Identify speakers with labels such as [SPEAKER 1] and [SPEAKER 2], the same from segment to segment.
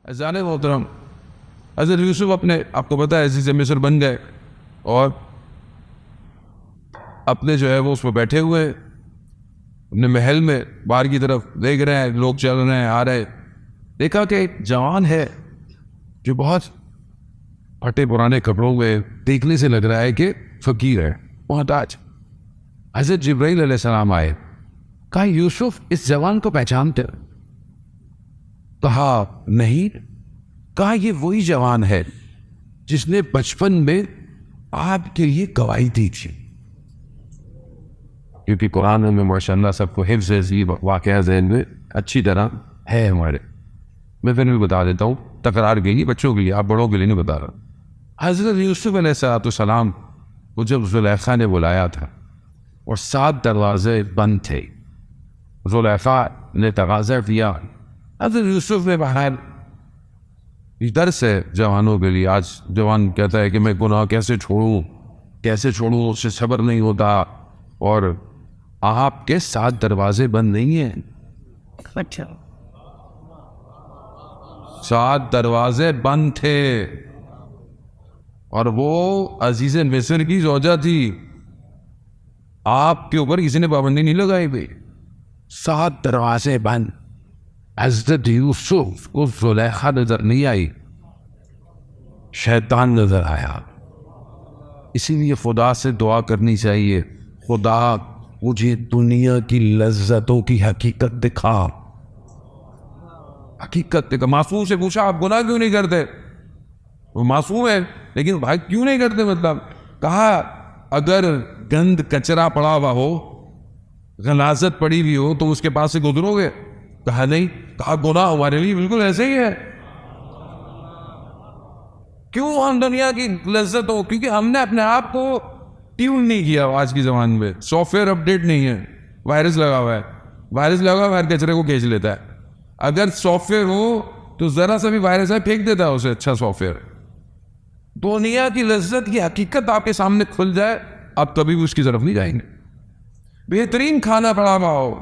[SPEAKER 1] اذان محترم حضرت یوسف اپنے آپ کو پتہ ہے عزیز مصر بن گئے اور اپنے جو ہے وہ اس میں بیٹھے ہوئے اپنے محل میں باہر کی طرف دیکھ رہے ہیں، لوگ چل رہے ہیں آ رہے، دیکھا کہ ایک جوان ہے جو بہت پھٹے پرانے کپڑوں میں دیکھنے سے لگ رہا ہے کہ فقیر ہے، محتاج۔ حضرت جبرائیل علیہ السلام آئے، کہا یوسف اس جوان کو پہچانتے؟ کہا نہیں۔ کہا یہ وہی جوان ہے جس نے بچپن میں آپ کے لیے گواہی دی تھی، کیونکہ قرآن میں ماشاءاللہ سب کو حفظ عزیب واقعہ ذہن میں اچھی طرح ہے ہمارے۔ میں پھر بھی بتا دیتا ہوں، تکرار کے لیے، بچوں کے لیے، آپ بڑوں کے لیے نہیں بتا رہا۔ حضرت یوسف علیہ السلام کو جب زلیخا نے بلایا تھا اور 7 دروازے بند تھے، زلیخا نے تقاضا کیا، حضرت یوسف نے بہرحال درس ہے جوانوں کے لیے۔ آج جوان کہتا ہے کہ میں گناہ کیسے چھوڑوں، اس سے صبر نہیں ہوتا، اور آپ کے 7 دروازے بند نہیں ہیں، اچھا 7 دروازے بند تھے، اور وہ عزیز مصر کی زوجہ تھی، آپ کے اوپر کسی نے پابندی نہیں لگائی بھائی، 7 دروازے بند۔ حضرت یوسف کو زلیخا نظر نہیں آئی، شیطان نظر آیا۔ اسی لیے خدا سے دعا کرنی چاہیے، خدا مجھے دنیا کی لذتوں کی حقیقت دکھا، حقیقت دکھا۔ معصوم سے پوچھا آپ گناہ کیوں نہیں کرتے؟ وہ معصوم ہے لیکن بھائی کیوں نہیں کرتے؟ مطلب کہا اگر گند کچرا پڑا ہوا ہو، غلاظت پڑی ہوئی ہو تو اس کے پاس سے گزرو گے؟ کہا نہیں۔ کہا گناہ ہمارے لیے بالکل ایسے ہی ہے۔ کیوں ہم دنیا کی لذت ہو؟ کیونکہ ہم نے اپنے آپ کو ٹیون نہیں کیا۔ آج کی زبان میں سافٹ ویئر اپڈیٹ نہیں ہے، وائرس لگا ہوا ہے، وائرس لگا ہوا ہے، ہر کچرے کو کھینچ لیتا ہے۔ اگر سافٹ ویئر ہو تو ذرا سا بھی وائرس ہے پھینک دیتا ہے اسے، اچھا سافٹ ویئر۔ دنیا کی لذت کی حقیقت آپ کے سامنے کھل جائے، آپ کبھی بھی اس کی طرف نہیں جائیں گے۔ بہترین کھانا پڑا ہوا ہو،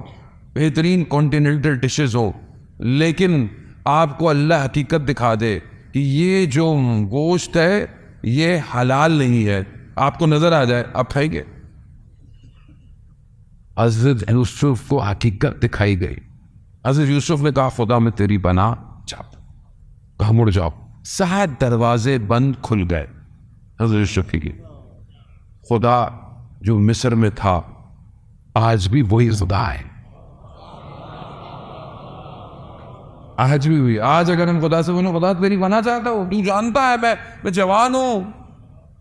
[SPEAKER 1] بہترین کانٹیننٹل ڈشز ہو، لیکن آپ کو اللہ حقیقت دکھا دے کہ یہ جو گوشت ہے یہ حلال نہیں ہے، آپ کو نظر آ جائے، آپ کھائیں گے؟ حضرت یوسف کو حقیقت دکھائی گئی۔ حضرت یوسف نے کہا خدا میں تیری بنا چاہتا، کہا مڑ جاؤ۔ 7 دروازے بند کھل گئے حضرت یوسف کی۔ خدا جو مصر میں تھا آج بھی وہی خدا ہے، آج بھی ہوئی۔ آج اگر ہم خدا سے بولیں خدا تیری بنا چاہتا ہوں، تو جانتا ہے میں جوان ہوں،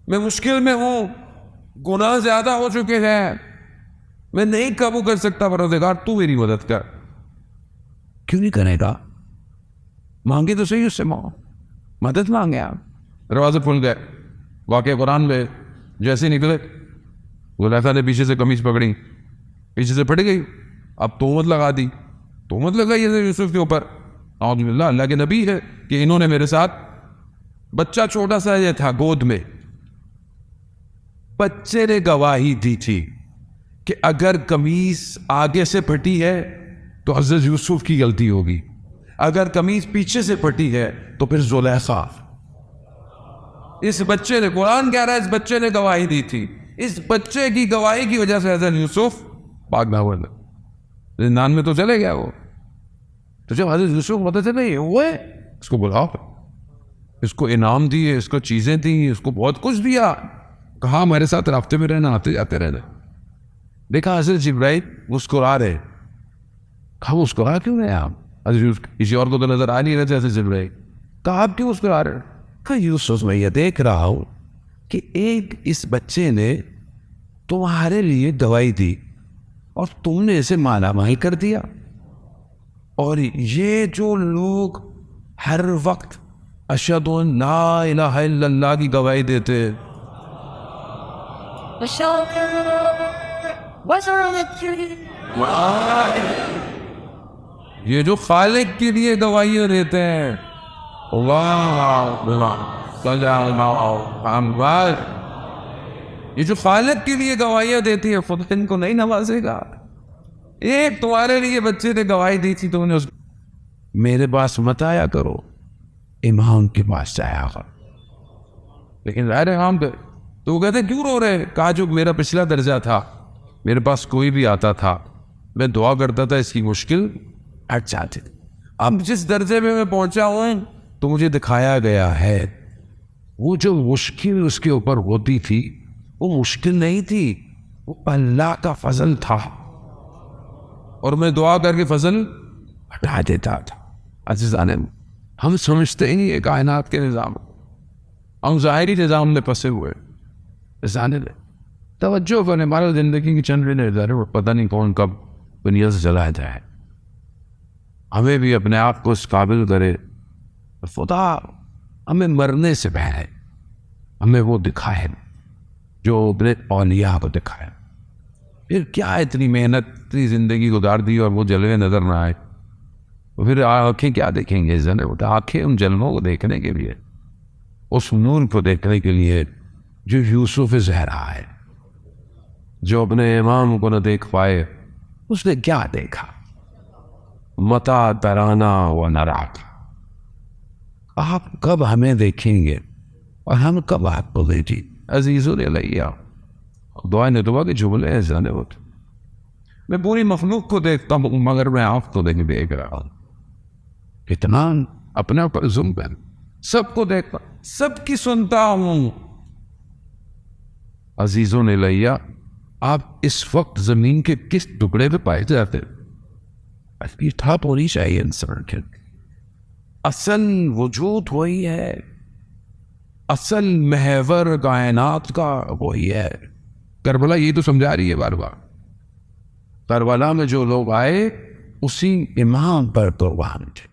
[SPEAKER 1] میں مشکل میں ہوں، گناہ زیادہ ہو چکے ہیں، میں نہیں قابو کر سکتا، پروردگار تو میری مدد کر۔ کیوں نہیں کرے گا؟ مانگے تو صحیح اس سے، مدد مانگے آپ۔ دروازے کھل گئے۔ واقعہ قرآن میں جیسے نکلے، زلیخا نے پیچھے سے قمیض پکڑی، پیچھے سے پھٹ گئی، اب تہمت لگا دی، تہمت لگائی حضرت یوسف کے اوپر۔ اعوذ باللہ، اللہ کے نبی ہے کہ انہوں نے میرے ساتھ، بچہ چھوٹا سا یہ تھا گود میں، بچے نے گواہی دی تھی کہ اگر قمیض آگے سے پھٹی ہے تو حضرت یوسف کی غلطی ہوگی، اگر قمیض پیچھے سے پھٹی ہے تو پھر زلیخا۔ اس بچے نے، قرآن کہہ رہا ہے اس بچے نے گواہی دی تھی، اس بچے کی گواہی کی وجہ سے حضرت یوسف بھاگنا ہوا، زندان میں تو چلے گیا وہ۔ تو جب حضرت یوسف کو پتہ چلا یہ ہوا ہے، اس کو بلاؤ، اس کو انعام دیے، اس کو چیزیں دیں، اس کو بہت کچھ دیا، کہا ہمارے ساتھ رابطے میں رہنا، آتے جاتے رہنا۔ دیکھا حضرت جبرائیل مسکرا رہے، کہا مسکرا کیوں رہے آپ؟ حضرت یوسف کسی اور کو تو نظر آ نہیں رہے تھے حضرت جبرائیل، کہا آپ کیوں مسکرا رہے؟ کہا یوسف میں یہ دیکھ رہا ہوں کہ ایک اس بچے نے تمہارے لیے گواہی دی اور تم نے اسے مالا مال کر دیا، اور یہ جو لوگ ہر وقت اشہد ان لا الہ الا اللہ کی گواہی دیتے، یہ جو خالق کے لیے گواہیاں دیتے ہیں، یہ جو خالق کے لیے گواہیاں دیتی ہے، خدا ان کو نہیں نوازے گا؟ ایک تمہارے لیے بچے نے گواہی دی تھی، تو انہیں میرے پاس مت آیا کرو، امام کے پاس جایا گا. لیکن ظاہر ہے ہم تو وہ کہتے کیوں رو رہے؟ کہا جو میرا پچھلا درجہ تھا میرے پاس کوئی بھی آتا تھا میں دعا کرتا تھا اس کی مشکل ہٹ جاتی. اب جس درجے میں پہنچا ہوں تو مجھے دکھایا گیا ہے وہ جو مشکل اس کے اوپر ہوتی تھی وہ مشکل نہیں تھی، وہ اللہ کا فضل تھا اور میں دعا کر کے فضل ہٹا دیتا تھا. عزیزان ہم سمجھتے ہی یہ کائنات کے نظام ہم ظاہری نظام میں پھنسے ہوئے. توجہ کریں ہمارا زندگی کی چند نظر وہ پتہ نہیں کون کب دنیا سے چلا جائے. ہمیں بھی اپنے آپ کو اس قابل کرے خدا ہمیں مرنے سے پہلے ہمیں وہ دکھائے جو اپنے اولیاء کو دکھائے. پھر کیا اتنی محنت اتنی زندگی گزار دی اور وہ جلوے نظر نہ آئے تو پھر آنکھیں کیا دیکھیں گے؟ آنکھیں ان جلووں کو دیکھنے کے لیے، اس نور کو دیکھنے کے لیے جو یوسف زہرا ہے، جو اپنے امام کو نہ دیکھ پائے. اس نے کیا دیکھا؟ متا ترانا و نراک. آپ کب ہمیں دیکھیں گے اور ہم کب آپ کو دیکھیں؟ عزیزوں علیہ دعا نے دعا کے جملے ہیں جانے ہوتے. میں پوری مخلوق کو دیکھتا ہوں مگر میں آپ کو دیکھ رہا ہوں. کتنا اپنے اوپر ظلم ہے. سب کو دیکھتا سب کی سنتا ہوں. عزیزوں علیہ آپ اس وقت زمین کے کس ٹکڑے پہ پائے جاتے؟ ٹھاپ ہونی چاہیے انسان کے. اصل وجود وہی ہے، اصل محور کائنات کا وہی ہے. کربلا یہ تو سمجھا رہی ہے بار بار. کربلا میں جو لوگ آئے اسی امام پر قربان تھے.